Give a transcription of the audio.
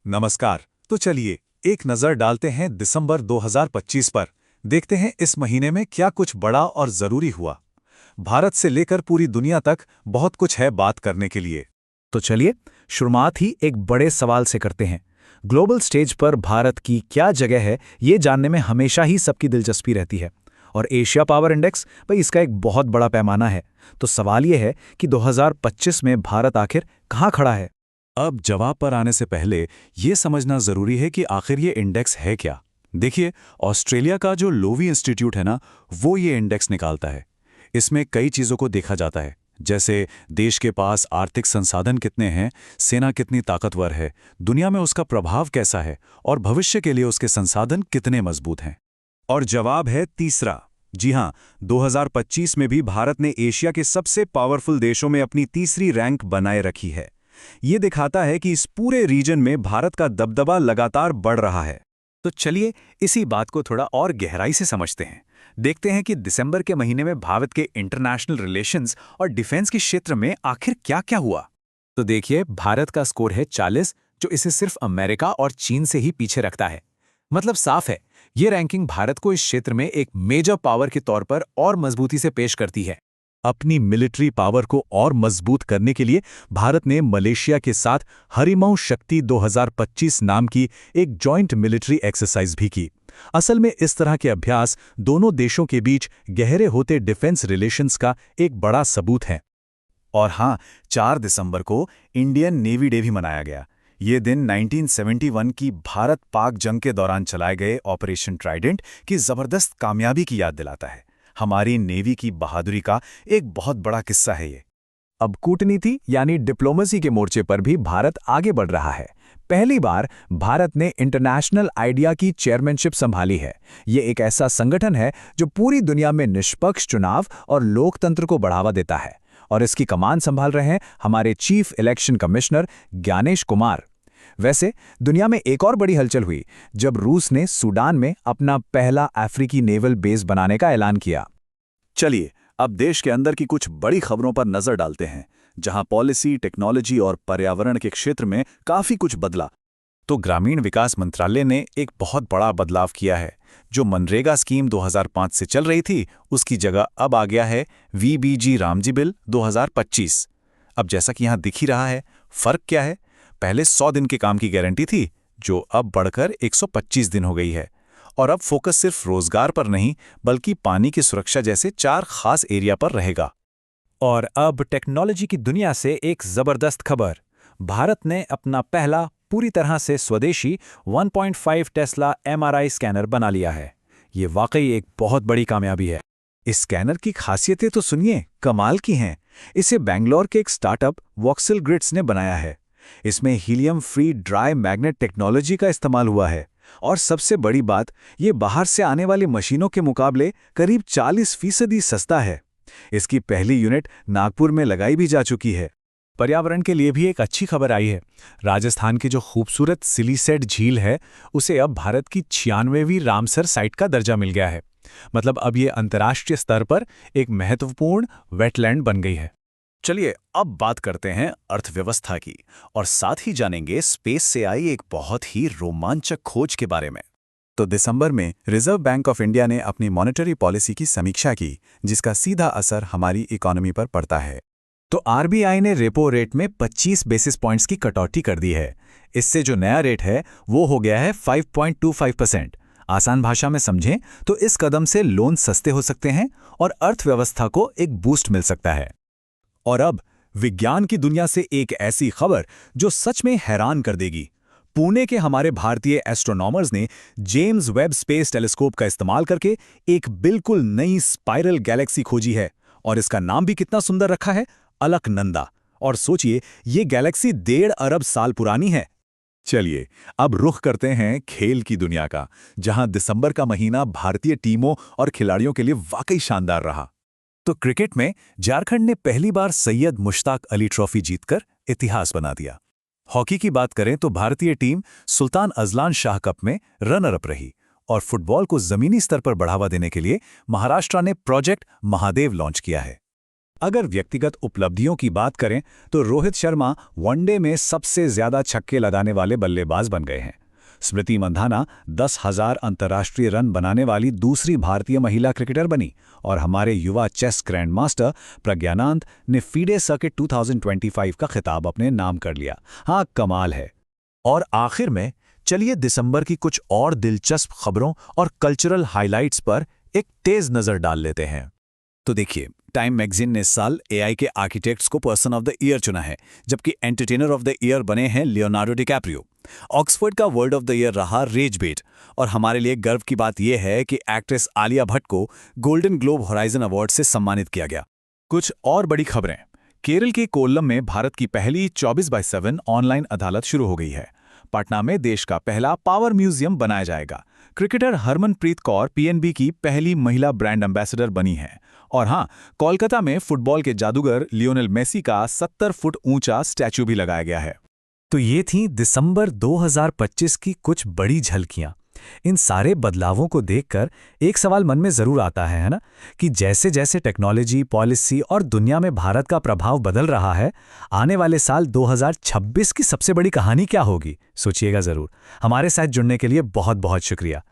नमस्कार। तो चलिए एक नज़र डालते हैं दिसंबर 2025 पर। देखते हैं इस महीने में क्या कुछ बड़ा और ज़रूरी हुआ। भारत से लेकर पूरी दुनिया तक बहुत कुछ है बात करने के लिए। तो चलिए शुरुआत ही एक बड़े सवाल से करते हैं। ग्लोबल स्टेज पर भारत की क्या जगह है, ये जानने में हमेशा ही सबकी दिलचस्पी रहती है। और एशिया पावर इंडेक्स भाई इसका एक बहुत बड़ा पैमाना है। तो सवाल ये है कि 2025 में भारत आखिर कहाँ खड़ा है। अब जवाब पर आने से पहले ये समझना ज़रूरी है कि आखिर ये इंडेक्स है क्या। देखिए, ऑस्ट्रेलिया का जो लोवी इंस्टीट्यूट है ना, वो ये इंडेक्स निकालता है। इसमें कई चीज़ों को देखा जाता है, जैसे देश के पास आर्थिक संसाधन कितने हैं, सेना कितनी ताकतवर है, दुनिया में उसका प्रभाव कैसा है और भविष्य के लिए उसके संसाधन कितने मजबूत हैं। और जवाब है तीसरा। जी हाँ, 2025 में भी भारत ने एशिया के सबसे पावरफुल देशों में अपनी तीसरी रैंक बनाए रखी है। ये दिखाता है कि इस पूरे रीजन में भारत का दबदबा लगातार बढ़ रहा है। तो चलिए इसी बात को थोड़ा और गहराई से समझते हैं। देखते हैं कि दिसंबर के महीने में भारत के इंटरनेशनल रिलेशंस और डिफेंस के क्षेत्र में आखिर क्या-क्या हुआ। तो देखिए, भारत का स्कोर है 40, जो इसे सिर्फ अमेरिका और चीन से ही पीछे रखता है। मतलब साफ है, ये रैंकिंग भारत को इस क्षेत्र में एक मेजर पावर के तौर पर और मजबूती से पेश करती है। अपनी मिलिट्री पावर को और मजबूत करने के लिए भारत ने मलेशिया के साथ हरिमऊ शक्ति 2025 नाम की एक जॉइंट मिलिट्री एक्सरसाइज भी की। असल में इस तरह के अभ्यास दोनों देशों के बीच गहरे होते डिफेंस रिलेशंस का एक बड़ा सबूत है। और हाँ, 4 दिसंबर को इंडियन नेवी डे भी मनाया गया। ये दिन 1971 की भारत-पाक जंग के दौरान चलाए गए ऑपरेशन ट्राइडेंट की जबरदस्त कामयाबी की याद दिलाता है। हमारी नेवी की बहादुरी का एक बहुत बड़ा किस्सा है ये। अब कूटनीति यानी डिप्लोमेसी के मोर्चे पर भी भारत आगे बढ़ रहा है। पहली बार भारत ने इंटरनेशनल आइडिया की चेयरमैनशिप संभाली है। ये एक ऐसा संगठन है जो पूरी दुनिया में निष्पक्ष चुनाव और लोकतंत्र को बढ़ावा देता है। और इसकी कमान संभाल रहे हैं हमारे chief election commissioner Gyanesh Kumar. वैसे दुनिया में एक और बड़ी हलचल हुई जब रूस ने सूडान में अपना पहला अफ्रीकी नेवल बेस बनाने का ऐलान किया। चलिए अब देश के अंदर की कुछ बड़ी खबरों पर नजर डालते हैं, जहां पॉलिसी, टेक्नोलॉजी और पर्यावरण के क्षेत्र में काफी कुछ बदला। तो ग्रामीण विकास मंत्रालय ने एक बहुत बड़ा बदलाव किया है। जो मनरेगा स्कीम 2005 से चल रही थी, उसकी जगह अब आ गया है वीबीजी रामजी बिल 2025। अब जैसा कि यहां दिख ही रहा है, फर्क क्या है। पहले 100 दिन के काम की गारंटी थी, जो अब बढ़कर 125 दिन हो गई है। और अब फोकस सिर्फ रोजगार पर नहीं, बल्कि पानी की सुरक्षा जैसे 4 खास एरिया पर रहेगा। और अब टेक्नोलॉजी की दुनिया से एक जबरदस्त खबर। भारत ने अपना पहला पूरी तरह से स्वदेशी 1.5 टेस्ला एमआरआई स्कैनर बना लिया है। ये वाकई एक बहुत बड़ी कामयाबी है। इस स्कैनर की खासियतें तो सुनिए, कमाल की हैं। इसे बेंगलोर के एक स्टार्टअप वॉक्सल ग्रिड्स ने बनाया है। इसमें helium free dry magnet technology का इस्तेमाल हुआ है। और सबसे बड़ी बात, ये बाहर से आने वाली मशीनों के मुकाबले करीब 40% सस्ता है। इसकी पहली यूनिट नागपुर में लगाई भी जा चुकी है। पर्यावरण के लिए भी एक अच्छी खबर आई है। राजस्थान की जो खूबसूरत सिलीसेट झील है, उसे अब भारत की 96वीं रामसर साइट का दर्जा मिल गया है। मतलब अब ये अंतर्राष्ट्रीय स्तर पर एक महत्वपूर्ण वेटलैंड बन गई है। चलिए अब बात करते हैं अर्थव्यवस्था की, और साथ ही जानेंगे स्पेस से आई एक बहुत ही रोमांचक खोज के बारे में। तो दिसंबर में रिजर्व बैंक ऑफ इंडिया ने अपनी मॉनेटरी पॉलिसी की समीक्षा की, जिसका सीधा असर हमारी इकोनॉमी पर पड़ता है। तो आरबीआई ने रेपो रेट में 25 बेसिस पॉइंट्स की कटौती कर दी है। इससे जो नया रेट है वो हो गया है 5.25%। आसान भाषा में समझें तो इस कदम से लोन सस्ते हो सकते हैं और अर्थव्यवस्था को एक बूस्ट मिल सकता है। और अब विज्ञान की दुनिया से एक ऐसी खबर जो सच में हैरान कर देगी। पुणे के हमारे भारतीय एस्ट्रोनॉमर्स ने जेम्स वेब स्पेस टेलीस्कोप का इस्तेमाल करके एक बिल्कुल नई स्पाइरल गैलेक्सी खोजी है। और इसका नाम भी कितना सुंदर रखा है, अलकनंदा। और सोचिए, ये गैलेक्सी 1.5 अरब साल पुरानी है। चलिए अब रुख करते हैं खेल की दुनिया का, जहां दिसंबर का महीना भारतीय टीमों और खिलाड़ियों के लिए वाकई शानदार रहा। तो क्रिकेट में झारखंड ने पहली बार सैयद मुश्ताक अली ट्रॉफी जीतकर इतिहास बना दिया। हॉकी की बात करें तो भारतीय team Sultan Azlan Shah cup में रनर अप रही। और फुटबॉल को जमीनी स्तर पर बढ़ावा देने के लिए महाराष्ट्र ने प्रोजेक्ट महादेव लॉन्च किया है। अगर व्यक्तिगत उपलब्धियों की बात करें तो रोहित शर्मा वनडे में सबसे ज्यादा छक्के लगाने वाले बल्लेबाज बन गए हैं। स्मृति मंधाना 10,000 अंतर्राष्ट्रीय रन बनाने वाली दूसरी भारतीय महिला क्रिकेटर बनी और हमारे युवा चेस ग्रैंड मास्टर प्रज्ञानंद ने फीडे सर्किट 2025 का खिताब अपने नाम कर लिया। हाँ, कमाल है। और आखिर में चलिए दिसंबर की कुछ और दिलचस्प खबरों और कल्चरल हाइलाइट्स पर एक तेज नजर डाल लेते हैं। तो देखिए, टाइम मैगजीन ने इस साल एआई के आर्किटेक्ट्स को पर्सन ऑफ द ईयर चुना है, जबकि एंटरटेनर ऑफ द ईयर बने हैं लियोनार्डो डिकैप्रियो। ऑक्सफोर्ड का वर्ल्ड ऑफ द ईयर रहा रेज बेट। और हमारे लिए गर्व की बात यह है कि एक्ट्रेस आलिया भट्ट को गोल्डन ग्लोब होराइजन अवार्ड से सम्मानित किया गया। कुछ और बड़ी खबरें। केरल के कोल्लम में भारत की पहली 24/7 ऑनलाइन अदालत शुरू हो गई है। पटना में देश का पहला पावर म्यूजियम बनाया जाएगा। क्रिकेटर हरमनप्रीत कौर पीएनबी की पहली महिला ब्रांड एम्बेसडर बनी है। और हाँ, कोलकाता में फुटबॉल के जादूगर लियोनेल मेसी का 70 फुट ऊंचा स्टैचू भी लगाया गया है। तो ये थी दिसंबर 2025 की कुछ बड़ी झलकियां। इन सारे बदलावों को देखकर एक सवाल मन में जरूर आता है ना, कि जैसे जैसे टेक्नोलॉजी, पॉलिसी और दुनिया में भारत का प्रभाव बदल रहा है, आने वाले साल 2026 की सबसे बड़ी कहानी क्या होगी? सोचिएगा जरूर। हमारे साथ जुड़ने के लिए बहुत बहुत शुक्रिया।